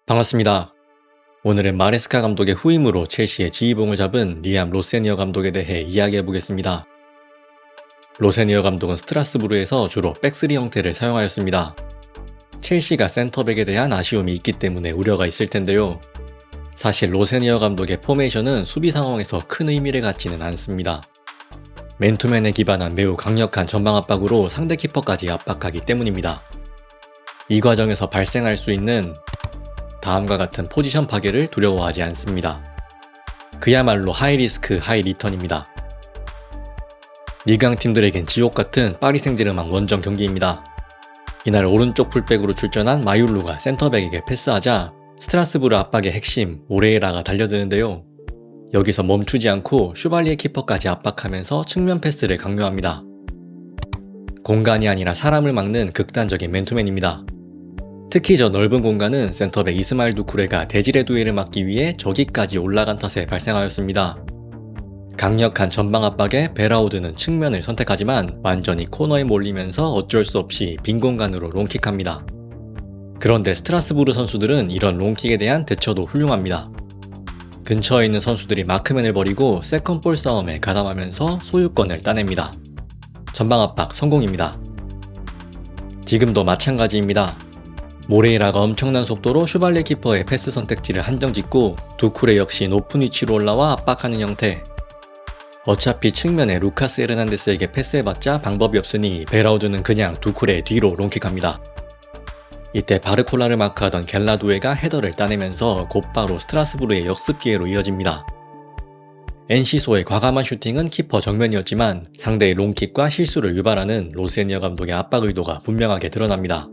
반갑습니다. 오늘은 마레스카 감독의 후임으로 첼시의 지휘봉을 잡은 리암 로세니어 감독에 대해 이야기해보겠습니다. 로세니어 감독은 스트라스부르에서 주로 백스리 형태를 사용하였습니다. 첼시가 센터백에 대한 아쉬움이 있기 때문에 우려가 있을 텐데요. 사실 로세니어 감독의 포메이션은 수비 상황에서 큰 의미를 갖지는 않습니다. 맨투맨에 기반한 매우 강력한 전방 압박으로 상대 키퍼까지 압박하기 때문입니다. 이 과정에서 발생할 수 있는 다음과 같은 포지션 파괴를 두려워하지 않습니다. 그야말로 하이 리스크 하이 리턴입니다. 리강 팀들에겐 지옥같은 파리 생제르맹 원정 경기입니다. 이날 오른쪽 풀백으로 출전한 마율루가 센터백에게 패스하자 스트라스부르 압박의 핵심 오레이라가 달려드는데요. 여기서 멈추지 않고 슈발리에 키퍼까지 압박하면서 측면 패스를 강요합니다. 공간이 아니라 사람을 막는 극단적인 맨투맨입니다. 특히 저 넓은 공간은 센터백 이스마일 두쿠레가 데지레 두에를 막기 위해 저기까지 올라간 탓에 발생하였습니다. 강력한 전방 압박에 베라우드는 측면을 선택하지만 완전히 코너에 몰리면서 어쩔 수 없이 빈 공간으로 롱킥합니다. 그런데 스트라스부르 선수들은 이런 롱킥에 대한 대처도 훌륭합니다. 근처에 있는 선수들이 마크맨을 버리고 세컨볼 싸움에 가담하면서 소유권을 따냅니다. 전방 압박 성공입니다. 지금도 마찬가지입니다. 모레이라가 엄청난 속도로 슈발레 키퍼의 패스 선택지를 한정짓고 두쿠레 역시 높은 위치로 올라와 압박하는 형태. 어차피 측면에 루카스 에르난데스에게 패스해봤자 방법이 없으니 베라우드는 그냥 두쿠레 뒤로 롱킥합니다. 이때 바르콜라를 마크하던 겔라두에가 헤더를 따내면서 곧바로 스트라스부르의 역습 기회로 이어집니다. 엔시소의 과감한 슈팅은 키퍼 정면이었지만 상대의 롱킥과 실수를 유발하는 로세니어 감독의 압박 의도가 분명하게 드러납니다.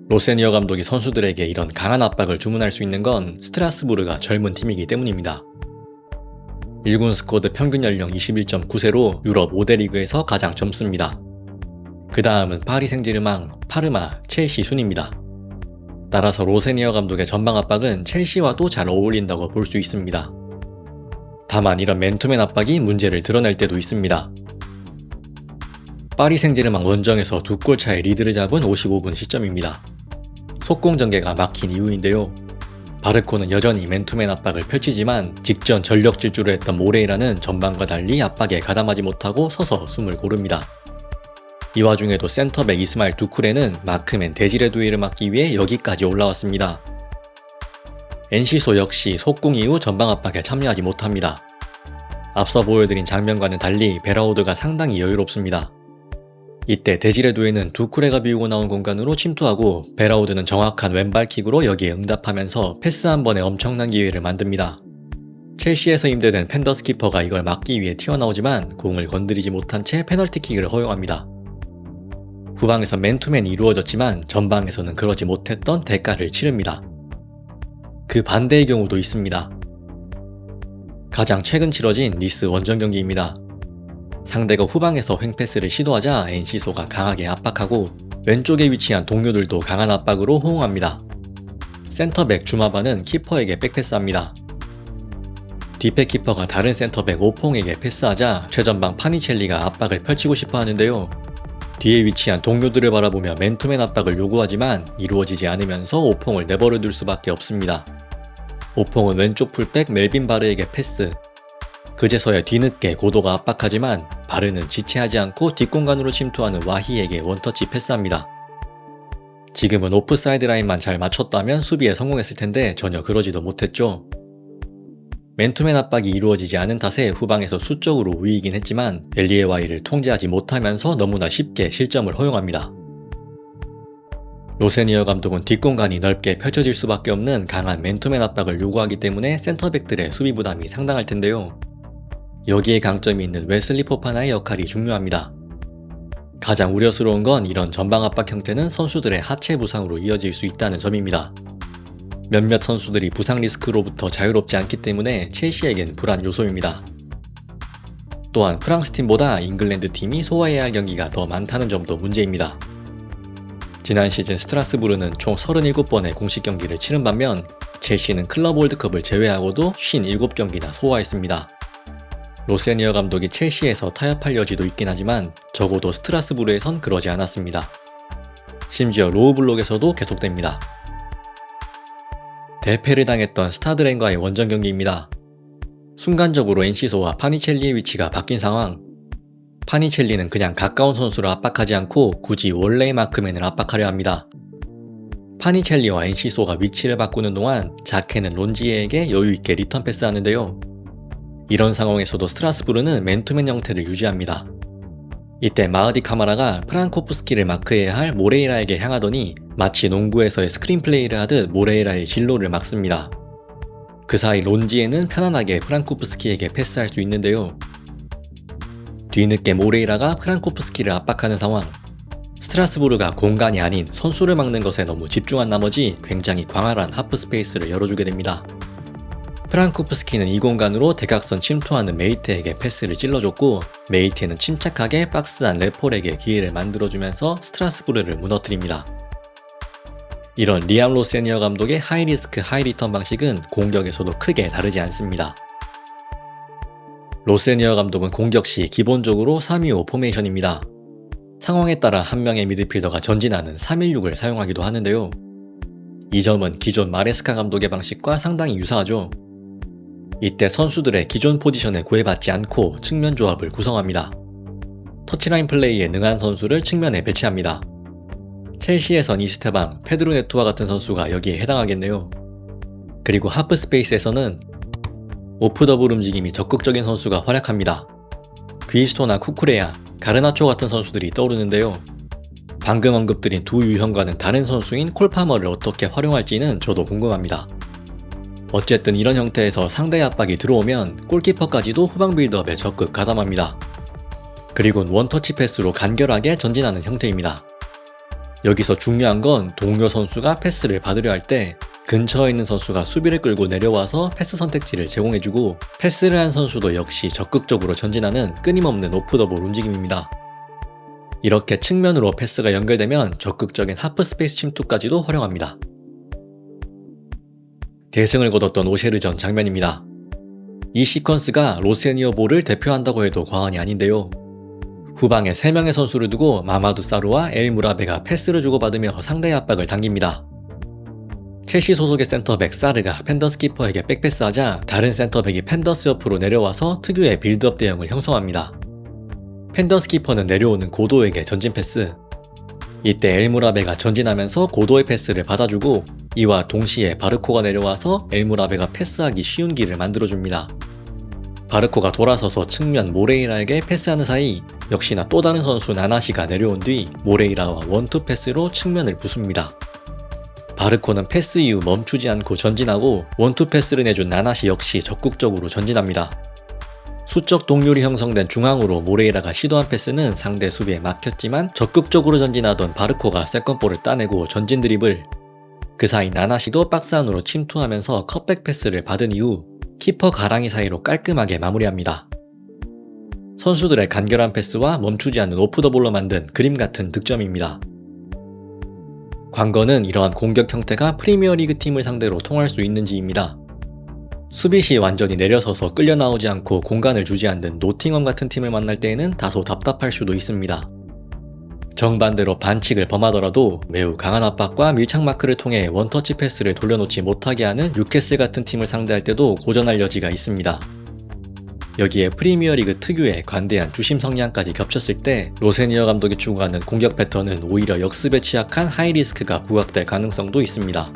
로세니어 감독이 선수들에게 이런 강한 압박을 주문할 수 있는 건 스트라스부르가 젊은 팀이기 때문입니다. 1군 스쿼드 평균 연령 21.9세로 유럽 5대 리그에서 가장 젊습니다. 그 다음은 파리 생제르맹, 파르마, 첼시 순입니다. 따라서 로세니어 감독의 전방 압박은 첼시와도 잘 어울린다고 볼 수 있습니다. 다만 이런 맨투맨 압박이 문제를 드러낼 때도 있습니다. 파리 생제르맹 원정에서 2골 차의 리드를 잡은 55분 시점입니다. 속공 전개가 막힌 이유인데요. 바르코는 여전히 맨투맨 압박을 펼치지만 직전 전력 질주를 했던 모레이라는 전방과 달리 압박에 가담하지 못하고 서서 숨을 고릅니다. 이 와중에도 센터백 이스마일 두쿠레는 마크맨 데지레 두에를 막기 위해 여기까지 올라왔습니다. 엔시소 역시 속공 이후 전방 압박에 참여하지 못합니다. 앞서 보여드린 장면과는 달리 베라우드가 상당히 여유롭습니다. 이때 데지레 두에는 두쿠레가 비우고 나온 공간으로 침투하고 베라우드는 정확한 왼발킥으로 여기에 응답하면서 패스 한 번에 엄청난 기회를 만듭니다. 첼시에서 임대된 펜더스 키퍼가 이걸 막기 위해 튀어나오지만 공을 건드리지 못한 채 페널티킥을 허용합니다. 후방에서 맨투맨이 이루어졌지만 전방에서는 그러지 못했던 대가를 치릅니다. 그 반대의 경우도 있습니다. 가장 최근 치러진 니스 원정 경기입니다. 상대가 후방에서 횡패스를 시도하자 엔시소가 강하게 압박하고 왼쪽에 위치한 동료들도 강한 압박으로 호응합니다. 센터백 주마바는 키퍼에게 백패스합니다. 뒷백 키퍼가 다른 센터백 오퐁에게 패스하자 최전방 파니첼리가 압박을 펼치고 싶어 하는데요. 뒤에 위치한 동료들을 바라보며 맨투맨 압박을 요구하지만 이루어지지 않으면서 오퐁을 내버려둘 수밖에 없습니다. 오퐁은 왼쪽 풀백 멜빈 바르에게 패스. 그제서야 뒤늦게 고도가 압박하지만 바르는 지체하지 않고 뒷공간으로 침투하는 와히에게 원터치 패스합니다. 지금은 오프사이드 라인만 잘 맞췄다면 수비에 성공했을 텐데 전혀 그러지도 못했죠. 맨투맨 압박이 이루어지지 않은 탓에 후방에서 수적으로 우위이긴 했지만 엘리에와이를 통제하지 못하면서 너무나 쉽게 실점을 허용합니다. 로세니어 감독은 뒷공간이 넓게 펼쳐질 수밖에 없는 강한 맨투맨 압박을 요구하기 때문에 센터백들의 수비 부담이 상당할 텐데요. 여기에 강점이 있는 웨슬리 포파나의 역할이 중요합니다. 가장 우려스러운 건 이런 전방 압박 형태는 선수들의 하체 부상으로 이어질 수 있다는 점입니다. 몇몇 선수들이 부상 리스크로부터 자유롭지 않기 때문에 첼시에겐 불안 요소입니다. 또한 프랑스 팀보다 잉글랜드 팀이 소화해야 할 경기가 더 많다는 점도 문제입니다. 지난 시즌 스트라스부르는 총 37번의 공식 경기를 치른 반면 첼시는 클럽 월드컵을 제외하고도 57경기나 소화했습니다. 로세니어 감독이 첼시에서 타협할 여지도 있긴 하지만 적어도 스트라스부르에선 그러지 않았습니다. 심지어 로우블록에서도 계속됩니다. 대패를 당했던 스타드렌과의 원정 경기입니다. 순간적으로 엔시소와 파니첼리의 위치가 바뀐 상황. 파니첼리는 그냥 가까운 선수를 압박하지 않고 굳이 원래의 마크맨을 압박하려 합니다. 파니첼리와 엔시소가 위치를 바꾸는 동안 자케는 론지에에게 여유있게 리턴 패스하는데요. 이런 상황에서도 스트라스부르는 맨투맨 형태를 유지합니다. 이때 마흐디 카마라가 프란코프스키를 마크해야 할 모레이라에게 향하더니 마치 농구에서의 스크린 플레이를 하듯 모레이라의 진로를 막습니다. 그 사이 론지에는 편안하게 프란코프스키에게 패스할 수 있는데요. 뒤늦게 모레이라가 프란코프스키를 압박하는 상황. 스트라스부르가 공간이 아닌 선수를 막는 것에 너무 집중한 나머지 굉장히 광활한 하프 스페이스를 열어주게 됩니다. 프란코프스키는 이 공간으로 대각선 침투하는 메이트에게 패스를 찔러줬고 메이트는 침착하게 박스 안 레폴에게 기회를 만들어주면서 스트라스부르를 무너뜨립니다. 이런 리암 로세니어 감독의 하이리스크 하이리턴 방식은 공격에서도 크게 다르지 않습니다. 로세니어 감독은 공격 시 기본적으로 3-2-5 포메이션입니다. 상황에 따라 한 명의 미드필더가 전진하는 3-1-6을 사용하기도 하는데요. 이 점은 기존 마레스카 감독의 방식과 상당히 유사하죠. 이때 선수들의 기존 포지션에 구애받지 않고 측면 조합을 구성합니다. 터치라인 플레이에 능한 선수를 측면에 배치합니다. 첼시에선 이스테방, 페드로 네토와 같은 선수가 여기에 해당하겠네요. 그리고 하프 스페이스에서는 오프 더블 움직임이 적극적인 선수가 활약합니다. 귀스토나 쿠쿠레야, 가르나초 같은 선수들이 떠오르는데요. 방금 언급드린 두 유형과는 다른 선수인 콜파머를 어떻게 활용할지는 저도 궁금합니다. 어쨌든 이런 형태에서 상대의 압박이 들어오면 골키퍼까지도 후방 빌드업에 적극 가담합니다. 그리고 원터치 패스로 간결하게 전진하는 형태입니다. 여기서 중요한 건 동료 선수가 패스를 받으려 할 때 근처에 있는 선수가 수비를 끌고 내려와서 패스 선택지를 제공해주고 패스를 한 선수도 역시 적극적으로 전진하는 끊임없는 오프더볼 움직임입니다. 이렇게 측면으로 패스가 연결되면 적극적인 하프 스페이스 침투까지도 활용합니다. 대승을 거뒀던 오셰르전 장면입니다. 이 시퀀스가 로세니어 볼을 대표한다고 해도 과언이 아닌데요. 후방에 3명의 선수를 두고 마마두 사루와 엘 무라베가 패스를 주고받으며 상대의 압박을 당깁니다. 첼시 소속의 센터백 사르가 펜더스 키퍼에게 백패스하자 다른 센터백이 펜더스 옆으로 내려와서 특유의 빌드업 대형을 형성합니다. 펜더스 키퍼는 내려오는 고도에게 전진 패스. 이때 엘 무라베가 전진하면서 고도의 패스를 받아주고 이와 동시에 바르코가 내려와서 엘 무라베가 패스하기 쉬운 길을 만들어줍니다. 바르코가 돌아서서 측면 모레이라에게 패스하는 사이 역시나 또 다른 선수 나나시가 내려온 뒤 모레이라와 원투 패스로 측면을 부숩니다. 바르코는 패스 이후 멈추지 않고 전진하고 원투 패스를 내준 나나시 역시 적극적으로 전진합니다. 수적 동률이 형성된 중앙으로 모레이라가 시도한 패스는 상대 수비에 막혔지만 적극적으로 전진하던 바르코가 세컨볼을 따내고 전진 드리블. 그 사이 나나시도 박스 안으로 침투하면서 컷백 패스를 받은 이후 키퍼 가랑이 사이로 깔끔하게 마무리합니다. 선수들의 간결한 패스와 멈추지 않는 오프더볼로 만든 그림 같은 득점입니다. 관건은 이러한 공격 형태가 프리미어리그 팀을 상대로 통할 수 있는지입니다. 수비 시 완전히 내려서서 끌려 나오지 않고 공간을 주지 않는 노팅엄 같은 팀을 만날 때에는 다소 답답할 수도 있습니다. 정반대로 반칙을 범하더라도 매우 강한 압박과 밀착 마크를 통해 원터치 패스를 돌려놓지 못하게 하는 뉴캐슬 같은 팀을 상대할 때도 고전할 여지가 있습니다. 여기에 프리미어리그 특유의 관대한 주심 성향까지 겹쳤을 때 로세니어 감독이 추구하는 공격 패턴은 오히려 역습에 취약한 하이리스크가 부각될 가능성도 있습니다.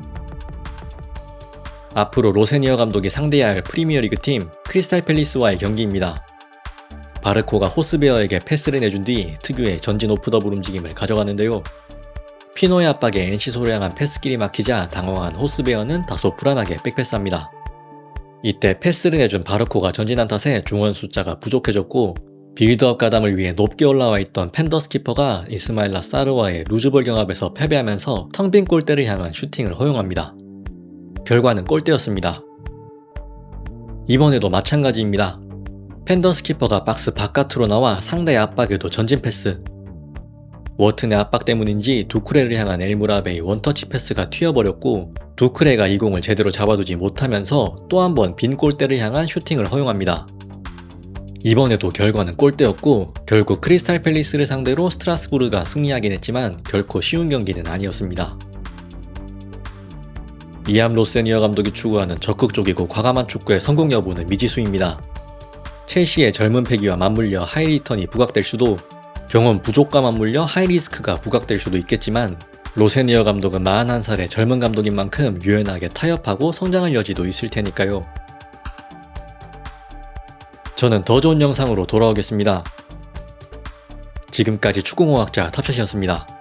앞으로 로세니어 감독이 상대해야 할 프리미어리그 팀 크리스탈 팰리스와의 경기입니다. 바르코가 호스베어에게 패스를 내준 뒤 특유의 전진 오프더블 움직임을 가져가는데요. 피노의 압박에 엔시소를 향한 패스길이 막히자 당황한 호스베어는 다소 불안하게 백패스합니다. 이때 패스를 내준 바르코가 전진한 탓에 중원 숫자가 부족해졌고 빌드업 가담을 위해 높게 올라와 있던 펜더스 키퍼가 이스마일라 사르와의 루즈볼 경합에서 패배하면서 텅 빈 골대를 향한 슈팅을 허용합니다. 결과는 골대였습니다. 이번에도 마찬가지입니다. 펜더스 키퍼가 박스 바깥으로 나와 상대의 압박에도 전진 패스. 워튼의 압박 때문인지 두쿠레를 향한 엘무라베의 원터치 패스가 튀어버렸고 두쿠레가 이 공을 제대로 잡아두지 못하면서 또 한 번 빈 골대를 향한 슈팅을 허용합니다. 이번에도 결과는 골대였고 결국 크리스탈 팰리스를 상대로 스트라스부르가 승리하긴 했지만 결코 쉬운 경기는 아니었습니다. 이암 로세니어 감독이 추구하는 적극적이고 과감한 축구의 성공 여부는 미지수입니다. 첼시의 젊은 패기와 맞물려 하이리턴이 부각될 수도, 경험 부족과 맞물려 하이리스크가 부각될 수도 있겠지만 로세니어 감독은 41살의 젊은 감독인 만큼 유연하게 타협하고 성장할 여지도 있을 테니까요. 저는 더 좋은 영상으로 돌아오겠습니다. 지금까지 축구공학자 탑샷이었습니다.